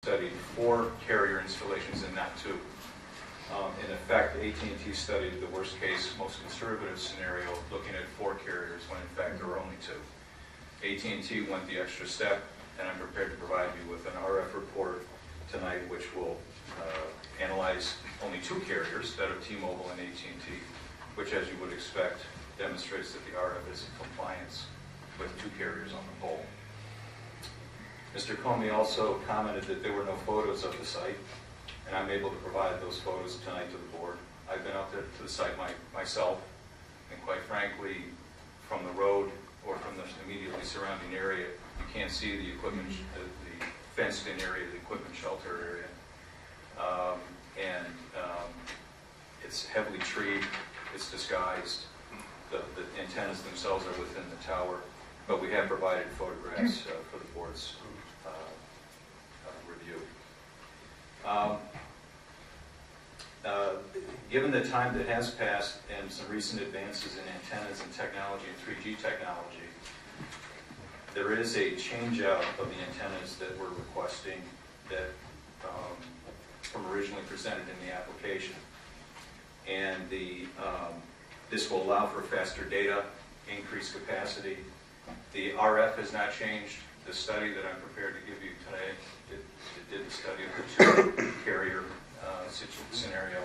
studied 4 carrier installations and not 2. In effect, AT&T studied the worst case, most conservative scenario, looking at 4 carriers when in fact there were only 2. AT&T went the extra step, and I'm prepared to provide you with an RF report tonight which will analyze only 2 carriers, that of T-Mobile and AT&T, which, as you would expect, demonstrates that the RF is in compliance with 2 carriers on the pole. Mr. Comey also commented that there were no photos of the site, and I'm able to provide those photos tonight to the board. I've been out there to the site myself, and quite frankly, from the road or from the immediately surrounding area, you can't see the equipment, the fenced-in area, the equipment shelter area. It's heavily treed, it's disguised. The antennas themselves are within the tower, but we have provided photographs for the board's review. Given the time that has passed and some recent advances in antennas and technology and 3G technology, there is a change-out of the antennas that we're requesting that from originally presented in the application. And this will allow for faster data, increased capacity. The RF has not changed. The study that I'm prepared to give you today, it did the study of the 2 carrier scenario.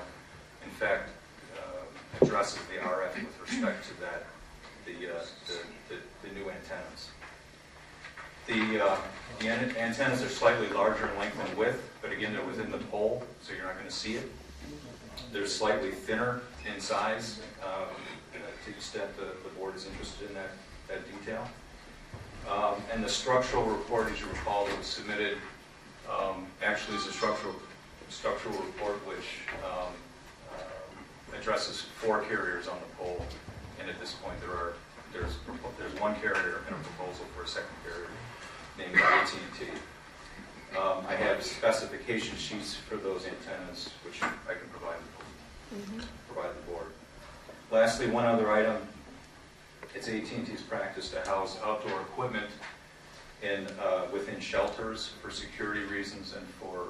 In fact, addresses the RF with respect to that, the new antennas. The antennas are slightly larger in length and width, but again, they're within the pole, so you're not going to see it. They're slightly thinner in size, to the extent the board is interested in that detail. And the structural report, as you recall, that was submitted, actually is a structural report which addresses 4 carriers on the pole, and at this point there's 1 carrier and a proposal for a second carrier named AT&T. I have specification sheets for those antennas, which I can provide the board. Lastly, one other item. It's AT&T's practice to house outdoor equipment within shelters for security reasons and for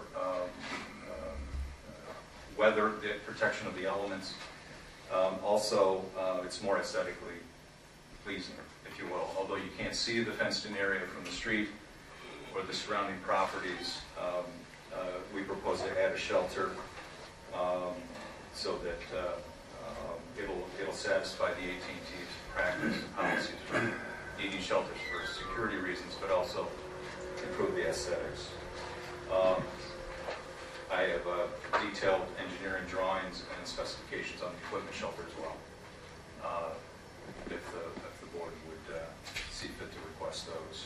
weather, the protection of the elements. Also, it's more aesthetically pleasing, if you will. Although you can't see the fenced-in area from the street or the surrounding properties, we propose to add a shelter so that it'll satisfy the AT&T's practice and policies for needing shelters for security reasons, but also improve the aesthetics. I have detailed engineering drawings and specifications on the equipment shelter as well, if the board would see fit to request those.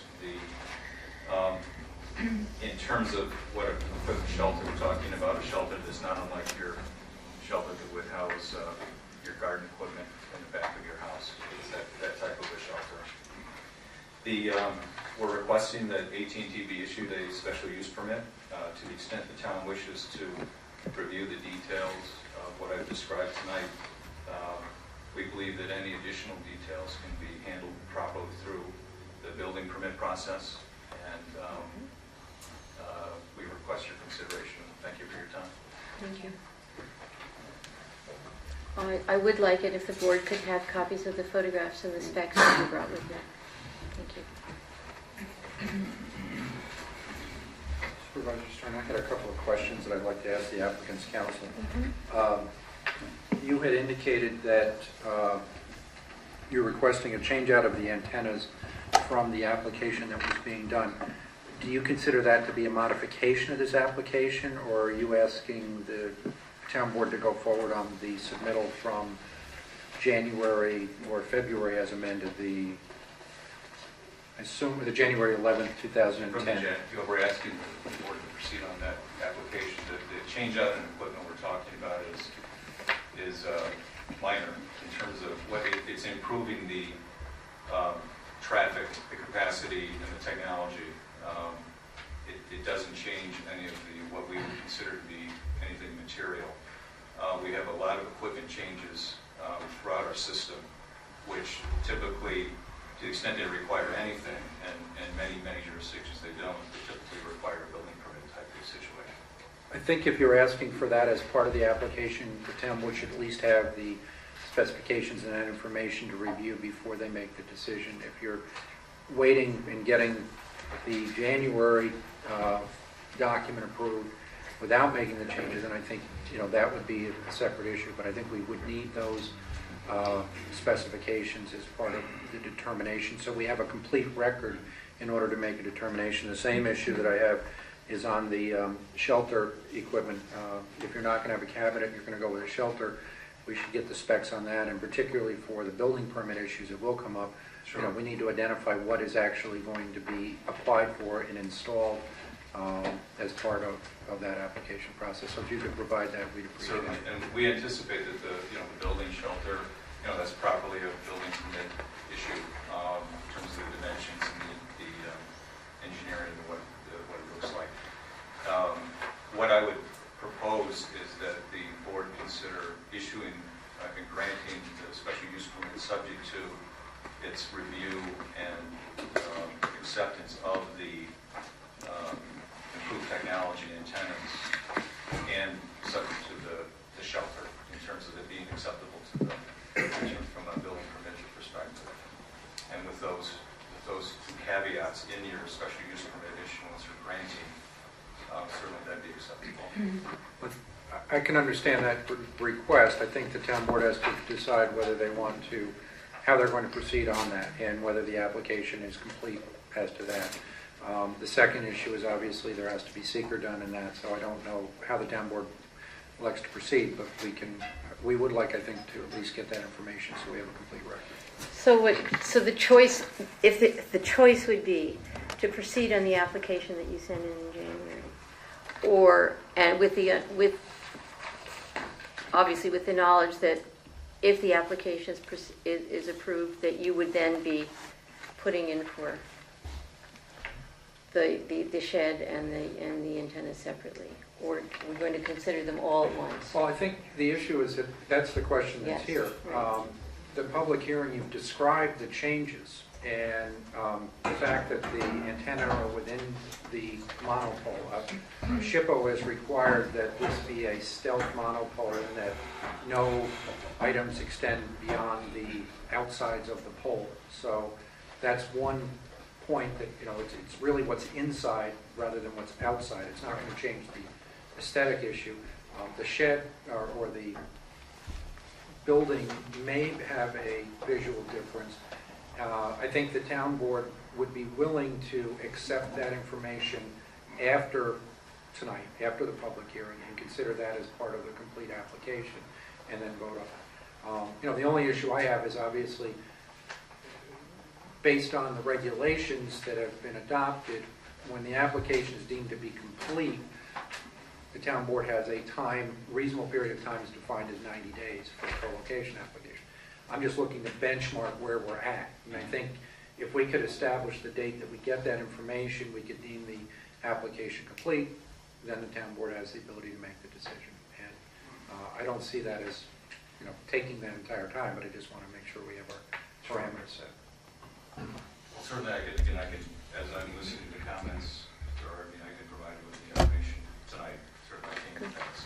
In terms of what equipment shelter we're talking about, a shelter that's not unlike your shelter that would house your garden equipment in the back of your house. It's that type of a shelter. We're requesting that AT&T be issued a special use permit to the extent the town wishes to review the details of what I've described tonight. We believe that any additional details can be handled properly through the building permit process, and we request your consideration. Thank you for your time. Thank you. I would like it if the board could have copies of the photographs and the specs that you brought with you. Thank you. Supervisor Stern, I had a couple of questions that I'd like to ask the applicant's counsel. You had indicated that you're requesting a change out of the antennas from the application that was being done. Do you consider that to be a modification of this application, or are you asking the town board to go forward on the submittal from January or February as amended, I assume the January 11th, 2010? We're asking the board to proceed on that application. The change out in equipment we're talking about is minor in terms of what it's improving the traffic, the capacity, and the technology. It doesn't change any of what we would consider to be anything material. We have a lot of equipment changes throughout our system, which typically, to the extent they require anything, and many jurisdictions they don't, they typically require a building permit type decision. I think if you're asking for that as part of the application, the town board should at least have the specifications and that information to review before they make the decision. If you're waiting and getting the January document approved without making the changes, then I think, that would be a separate issue. But I think we would need those specifications as part of the determination, so we have a complete record in order to make a determination. The same issue that I have is on the shelter equipment. If you're not going to have a cabinet, you're going to go with a shelter, we should get the specs on that, and particularly for the building permit issues that will come up, Sure. we need to identify what is actually going to be applied for and installed as part of that application process. So if you could provide that, we'd appreciate Certainly, it. and we anticipate that the building shelter, that's properly a building permit issue in terms of the dimensions and the engineering and what it looks like. What I would propose is that the board consider issuing, granting the special use permit subject to its review and acceptance of the improved technology antennas and subject to the shelter in terms of it being acceptable to them from a building permit perspective. And with those two caveats in your special use permit issuance or granting, certainly that'd be acceptable. But I can understand that request. I think the town board has to decide whether they want to, how they're going to proceed on that, and whether the application is complete as to that. The second issue is obviously there has to be seeker done in that, so I don't know how the town board elects to proceed, but we would like, I think, to at least get that information so we have a complete record. So the choice, if the choice would be to proceed on the application that you sent in January, and with obviously with the knowledge that if the application is approved, that you would then be putting in for the shed and the antenna separately, or we're going to consider them all at once? Well, I think the issue is that's the question that's Yes, here. right. The public hearing, you've described the changes, and the fact that the antenna are within the monopole. SHPO has required that this be a stealth monopole and that no items extend beyond the outsides of the pole. So that's one point that, it's really what's inside rather than what's outside. It's not going to change the aesthetic issue. The shed or the building may have a visual difference. I think the town board would be willing to accept that information after tonight, after the public hearing, and consider that as part of the complete application, and then vote on it. The only issue I have is obviously, based on the regulations that have been adopted, when the application is deemed to be complete, the town board has a reasonable period of time is defined as 90 days for a co-location application. I'm just looking to benchmark where we're at. And I think if we could establish the date that we get that information, we could deem the application complete, then the town board has the ability to make the decision. And I don't see that as, taking that entire time, but I just want to make sure we have our parameters set. Well, certainly I can, as I'm listening to comments, I can provide you with the information tonight. Certainly I can. Thanks.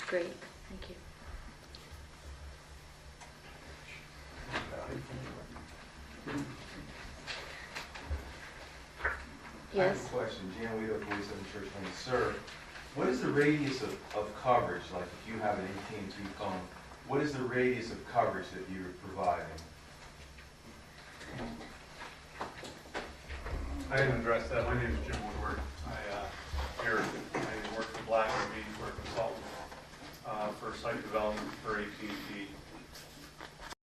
Great, thank you. I have Yes? a question. Jan Weedo, 47 Church Lane. Sir, what is the radius of coverage, like if you have an AT&T phone, what is the radius of coverage that you're providing? I can address that. My name is Jim Woodward. I work for Black & Veatch, we're a consultant for site development for AT&T.